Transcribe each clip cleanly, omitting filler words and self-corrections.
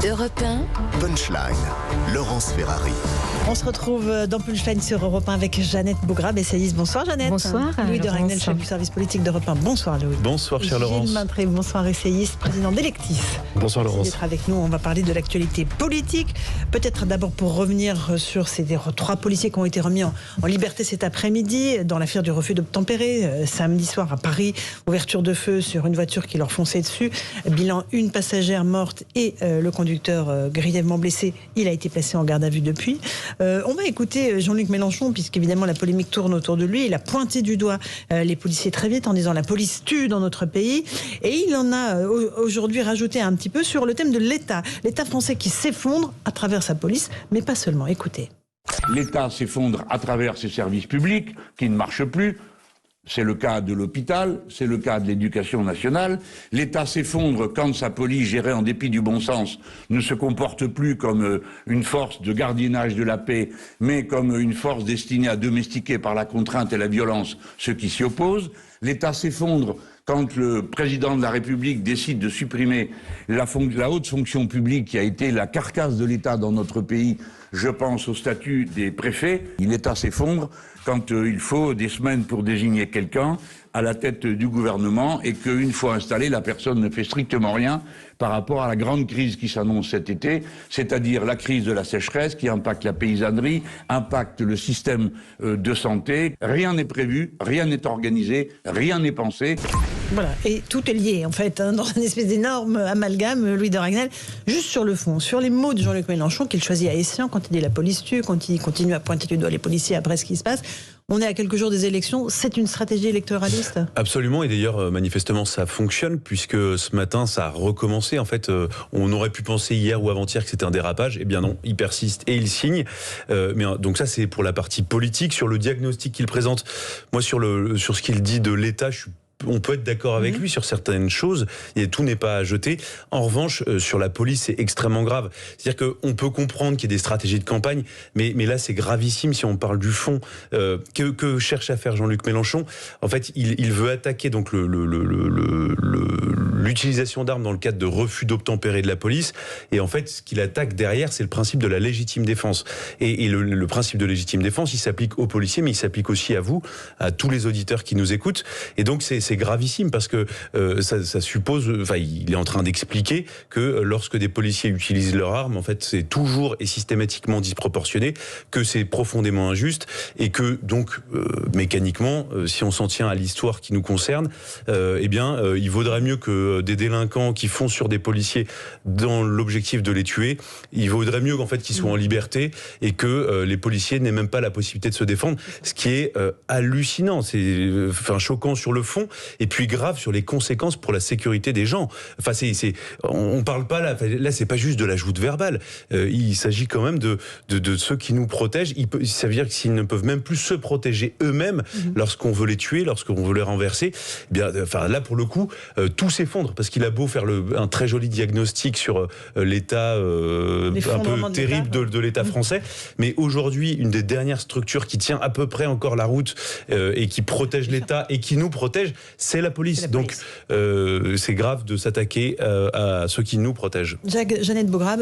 Europe 1. Punchline, Laurence Ferrari. On se retrouve dans Punchline sur Europe 1 avec Jeannette Bougrabe, essayiste. Bonsoir Jeannette. Bonsoir. Louis de Ragnel, chef du service politique d'Europe 1. Bonsoir Louis. Bonsoir chère Laurence. Gilles Maintré, bonsoir essayiste, président d'Electis. Bonsoir Merci Laurence. d'être avec nous, on va parler de l'actualité politique. Peut-être d'abord pour revenir sur ces 3 policiers qui ont été remis en liberté cet après-midi dans l'affaire du refus d'obtempérer. Samedi soir à Paris, ouverture de feu sur une voiture qui leur fonçait dessus. Bilan, une passagère morte et le conducteur grièvement blessé. Il a été placé en garde à vue depuis. On va écouter Jean-Luc Mélenchon, puisqu'évidemment la polémique tourne autour de lui. Il a pointé du doigt les policiers très vite en disant la police tue dans notre pays. Et il en a aujourd'hui rajouté un petit peu sur le thème de l'État. L'État français qui s'effondre à travers sa police, mais pas seulement. Écoutez. L'État s'effondre à travers ses services publics qui ne marchent plus. C'est le cas de l'hôpital, c'est le cas de l'éducation nationale. L'État s'effondre quand sa police, gérée en dépit du bon sens, ne se comporte plus comme une force de gardiennage de la paix, mais comme une force destinée à domestiquer par la contrainte et la violence ceux qui s'y opposent. L'État s'effondre quand le président de la République décide de supprimer la haute fonction publique qui a été la carcasse de l'État dans notre pays. Je pense au statut des préfets. L'État s'effondre quand il faut des semaines pour désigner quelqu'un à la tête du gouvernement et qu'une fois installé, la personne ne fait strictement rien par rapport à la grande crise qui s'annonce cet été, c'est-à-dire la crise de la sécheresse qui impacte la paysannerie, impacte le système de santé. Rien n'est prévu, rien n'est organisé, rien n'est pensé. Voilà, et tout est lié en fait, dans une espèce d'énorme amalgame, Louis de Ragnel. Juste sur le fond, sur les mots de Jean-Luc Mélenchon, qu'il choisit à escient quand il dit la police tue, quand il continue à pointer du doigt les policiers après ce qui se passe. On est à quelques jours des élections, c'est une stratégie électoraliste ? Absolument, et d'ailleurs manifestement ça fonctionne puisque ce matin ça a recommencé. En fait, on aurait pu penser hier ou avant-hier que c'était un dérapage. Eh bien non, il persiste et il signe. Donc ça c'est pour la partie politique. Sur le diagnostic qu'il présente, moi sur ce qu'il dit de l'État, on peut être d'accord avec lui sur certaines choses, et tout n'est pas à jeter. En revanche, sur la police, c'est extrêmement grave. C'est-à-dire qu'on peut comprendre qu'il y a des stratégies de campagne, mais là, c'est gravissime si on parle du fond. Que cherche à faire Jean-Luc Mélenchon ? En fait, il veut attaquer donc l'utilisation d'armes dans le cadre de refus d'obtempérer de la police. Et en fait, ce qu'il attaque derrière, c'est le principe de la légitime défense. Et le principe de légitime défense, il s'applique aux policiers, mais il s'applique aussi à vous, à tous les auditeurs qui nous écoutent. Et donc, c'est gravissime parce que ça suppose, il est en train d'expliquer que lorsque des policiers utilisent leurs armes, en fait, c'est toujours et systématiquement disproportionné, que c'est profondément injuste et que donc mécaniquement, si on s'en tient à l'histoire qui nous concerne, il vaudrait mieux que des délinquants qui foncent sur des policiers dans l'objectif de les tuer, il vaudrait mieux qu'en fait qu'ils soient en liberté et que les policiers n'aient même pas la possibilité de se défendre, ce qui est hallucinant, c'est choquant sur le fond. Et puis grave sur les conséquences pour la sécurité des gens. Enfin, on parle pas là, c'est pas juste de la joute verbale. Il s'agit quand même de ceux qui nous protègent. Ça veut dire que s'ils ne peuvent même plus se protéger eux-mêmes lorsqu'on veut les tuer, lorsqu'on veut les renverser, là pour le coup, tout s'effondre parce qu'il a beau faire un très joli diagnostic sur l'état un peu terrible de l'État français, mais aujourd'hui, une des dernières structures qui tient à peu près encore la route et qui protège l'État et qui nous protège, c'est la police. Donc, c'est grave de s'attaquer à ceux qui nous protègent. Jeannette Bougrabe,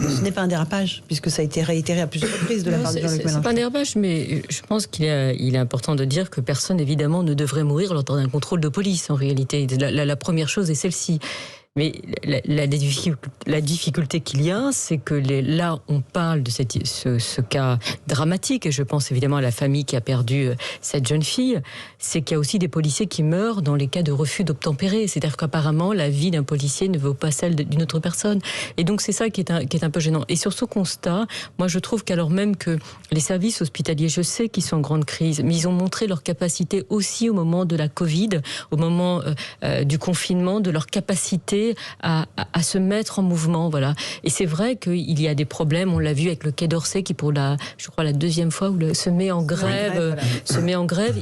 ce n'est pas un dérapage, puisque ça a été réitéré à plusieurs reprises de la part de Jean-Luc Mélenchon. C'est pas un dérapage, mais je pense qu'il est important de dire que personne, évidemment, ne devrait mourir lors d'un contrôle de police, en réalité. La première chose est celle-ci. Mais la difficulté qu'il y a, c'est que là, on parle de ce cas dramatique, et je pense évidemment à la famille qui a perdu cette jeune fille, c'est qu'il y a aussi des policiers qui meurent dans les cas de refus d'obtempérer. C'est-à-dire qu'apparemment, la vie d'un policier ne vaut pas celle d'une autre personne. Et donc, c'est ça qui est un peu gênant. Et sur ce constat, moi, je trouve qu'alors même que les services hospitaliers, je sais qu'ils sont en grande crise, mais ils ont montré leur capacité aussi au moment de la Covid, au moment du confinement, de leur capacité à se mettre en mouvement, voilà. Et c'est vrai qu'il y a des problèmes, on l'a vu avec le Quai d'Orsay qui pour la deuxième fois se met en grève,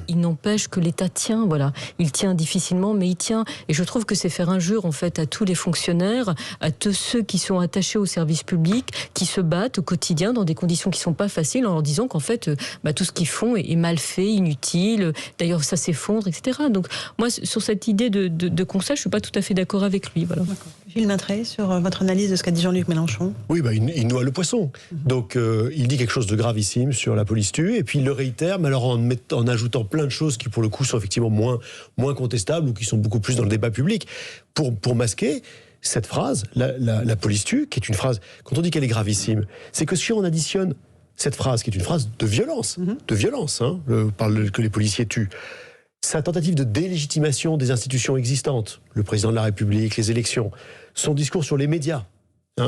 il n'empêche que l'État tient, voilà. Il tient difficilement, mais il tient. Et je trouve que c'est faire injure en fait à tous les fonctionnaires, à tous ceux qui sont attachés au service public, qui se battent au quotidien dans des conditions qui sont pas faciles, en leur disant qu'en fait, tout ce qu'ils font est mal fait, inutile. D'ailleurs, ça s'effondre, etc. Donc moi, sur cette idée de constat, je suis pas tout à fait d'accord avec lui. Voilà. D'accord. Gilles Maintré, sur votre analyse de ce qu'a dit Jean-Luc Mélenchon. Oui, il noie le poisson. Donc, il dit quelque chose de gravissime sur la police tue, et puis il le réitère, mais alors en ajoutant plein de choses qui, pour le coup, sont effectivement moins contestables ou qui sont beaucoup plus dans le débat public, pour masquer cette phrase, la police tue, qui est une phrase, quand on dit qu'elle est gravissime, c'est que si on additionne cette phrase, qui est une phrase de violence, que les policiers tuent, sa tentative de délégitimation des institutions existantes, le président de la République, les élections, son discours sur les médias,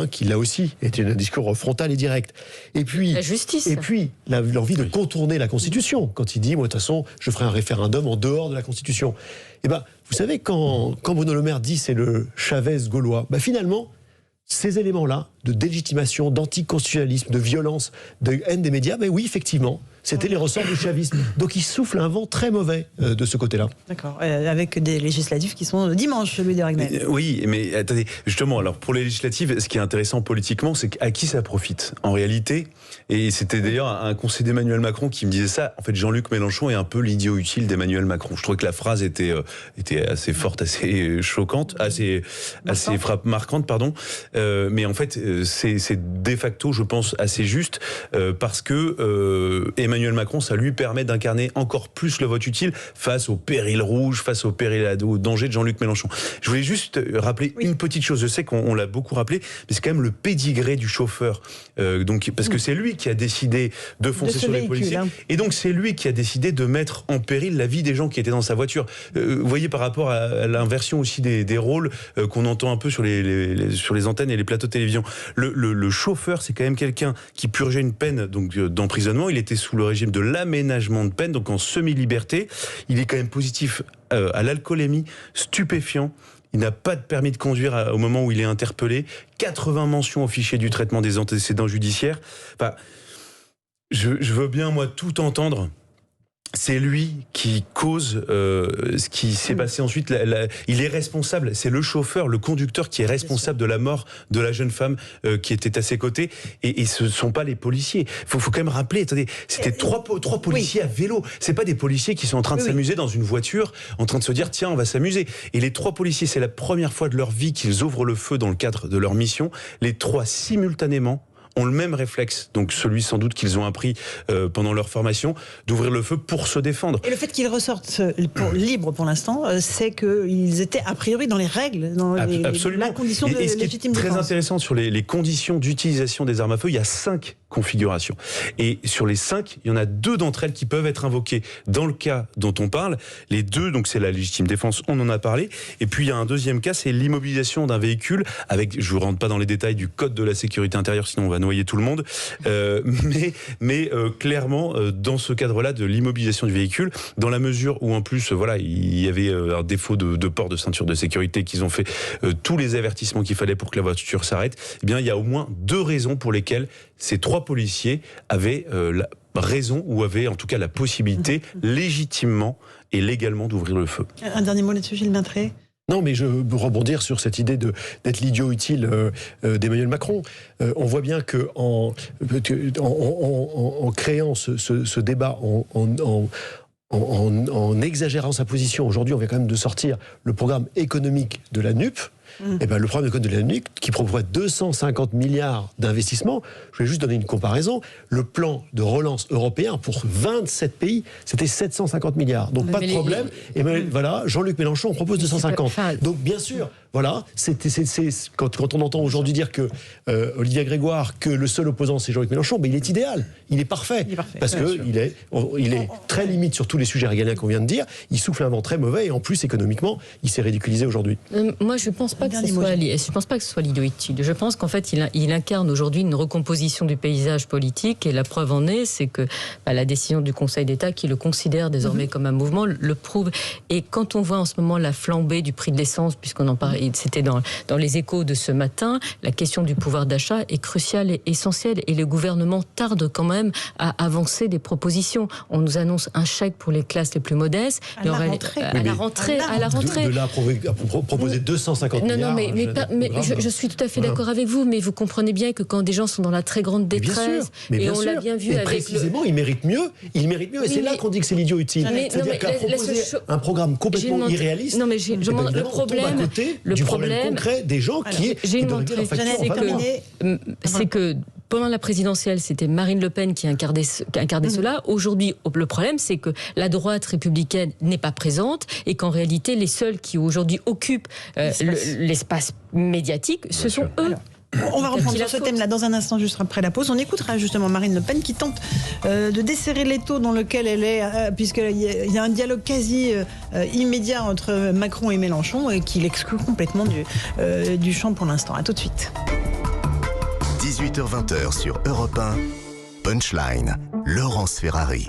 qui là aussi était un discours frontal et direct. Et puis la justice. Et puis l'envie de contourner la Constitution, quand il dit, moi de toute façon, je ferai un référendum en dehors de la Constitution. Eh ben, vous savez, quand Bruno Le Maire dit c'est le Chavez gaulois, finalement, ces éléments-là de délégitimation, d'anticonstitutionnalisme, de violence, de haine des médias, oui, effectivement, c'était les ressorts du chavisme. Donc il souffle un vent très mauvais de ce côté-là. D'accord, avec des législatives qui sont dimanche, Louis de Ragnel. Oui, mais attendez, justement, alors pour les législatives, ce qui est intéressant politiquement, c'est à qui ça profite en réalité. Et c'était d'ailleurs un conseiller d'Emmanuel Macron qui me disait ça. En fait, Jean-Luc Mélenchon est un peu l'idiot utile d'Emmanuel Macron. Je trouvais que la phrase était assez forte, assez choquante, assez marquante, pardon. Mais en fait, c'est de facto, je pense, assez juste parce que Emmanuel Macron, ça lui permet d'incarner encore plus le vote utile face au péril rouge, face au danger de Jean-Luc Mélenchon. Je voulais juste rappeler une petite chose. Je sais qu'on l'a beaucoup rappelé, mais c'est quand même le pédigré du chauffeur. Parce que c'est lui qui a décidé de foncer sur les policiers. Et donc c'est lui qui a décidé de mettre en péril la vie des gens qui étaient dans sa voiture. Vous voyez, par rapport à l'inversion aussi des rôles qu'on entend un peu sur les antennes et les plateaux de télévision. Le chauffeur, c'est quand même quelqu'un qui purgeait une peine d'emprisonnement. Il était sous le régime de l'aménagement de peine, donc en semi-liberté. Il est quand même positif à l'alcoolémie, stupéfiant. Il n'a pas de permis de conduire au moment où il est interpellé. 80 mentions au fichier du traitement des antécédents judiciaires. Enfin, je veux bien, moi, tout entendre. C'est lui qui cause ce qui s'est passé ensuite. Il est responsable. C'est le chauffeur, le conducteur qui est responsable de la mort de la jeune femme qui était à ses côtés. Et ce ne sont pas les policiers. Faut quand même rappeler. Attendez, c'était trois policiers à vélo. C'est pas des policiers qui sont en train de s'amuser dans une voiture, en train de se dire tiens, on va s'amuser. Et les 3 policiers, c'est la première fois de leur vie qu'ils ouvrent le feu dans le cadre de leur mission. Les 3 simultanément ont le même réflexe, donc celui sans doute qu'ils ont appris pendant leur formation, d'ouvrir le feu pour se défendre. Et le fait qu'ils ressortent libres pour l'instant, c'est qu'ils étaient a priori dans les règles, dans la condition de légitime défense. Ce qui est très intéressant sur les conditions d'utilisation des armes à feu, il y a 5 configurations. Et sur les 5, il y en a 2 d'entre elles qui peuvent être invoquées dans le cas dont on parle. Les 2, donc c'est la légitime défense, on en a parlé. Et puis il y a un deuxième cas, c'est l'immobilisation d'un véhicule avec, je ne rentre pas dans les détails du code de la sécurité intérieure, sinon on va noyer tout le monde. Mais clairement, dans ce cadre-là de l'immobilisation du véhicule, dans la mesure où en plus, il y avait un défaut de port de ceinture de sécurité, qu'ils ont fait tous les avertissements qu'il fallait pour que la voiture s'arrête, eh bien il y a au moins 2 raisons pour lesquelles ces 3 policiers avaient la raison ou avaient en tout cas la possibilité légitimement et légalement d'ouvrir le feu. Un dernier mot là-dessus, Gilles Maintré. Non, mais je veux rebondir sur cette idée d'être l'idiot utile d'Emmanuel Macron. On voit bien que en créant ce débat, en exagérant sa position, aujourd'hui on vient quand même de sortir le programme économique de la NUP. Et le programme économique de la NUP qui propose 250 milliards d'investissements. Je vais juste donner une comparaison. Le plan de relance européen pour 27 pays, c'était 750 milliards. Donc pas de problème. Et Jean-Luc Mélenchon propose 250. Donc bien sûr, quand on entend aujourd'hui dire que Olivier Grégoire, que le seul opposant c'est Jean-Luc Mélenchon, il est idéal, il est parfait. Parce qu'il est très limite sur tous les sujets régaliens qu'on vient de dire. Il souffle un vent très mauvais et en plus économiquement, il s'est ridiculisé aujourd'hui. Moi je pense pas que ce soit l'idiot utile. Je pense qu'en fait, il incarne aujourd'hui une recomposition du paysage politique et la preuve en est, c'est que la décision du Conseil d'État, qui le considère désormais comme un mouvement, le prouve. Et quand on voit en ce moment la flambée du prix de l'essence, puisqu'on en parlait, c'était dans les échos de ce matin, la question du pouvoir d'achat est cruciale et essentielle. Et le gouvernement tarde quand même à avancer des propositions. On nous annonce un chèque pour les classes les plus modestes. À la rentrée. De là à proposer 250 milliards. Non, mais je suis tout à fait d'accord avec vous, mais vous comprenez bien que quand des gens sont dans la très grande détresse, et on l'a bien vu et avec précisément, ils méritent mieux, et c'est là qu'on dit que c'est l'idiot utile. C'est-à-dire qu'à proposer un programme complètement irréaliste, le du problème concret des gens qui doivent régler leur facture en fin de mois. C'est que pendant la présidentielle, c'était Marine Le Pen qui incarnait cela. Aujourd'hui, le problème, c'est que la droite républicaine n'est pas présente et qu'en réalité, les seuls qui aujourd'hui occupent l'espace médiatique, ce sont eux. On va reprendre sur ce thème-là dans un instant, juste après la pause. On écoutera justement Marine Le Pen qui tente de desserrer l'étau dans lequel elle est, puisqu'il y a un dialogue quasi immédiat entre Macron et Mélenchon et qui l'exclut complètement du champ pour l'instant. À tout de suite. 18h-20h sur Europe 1, Punchline, Laurence Ferrari.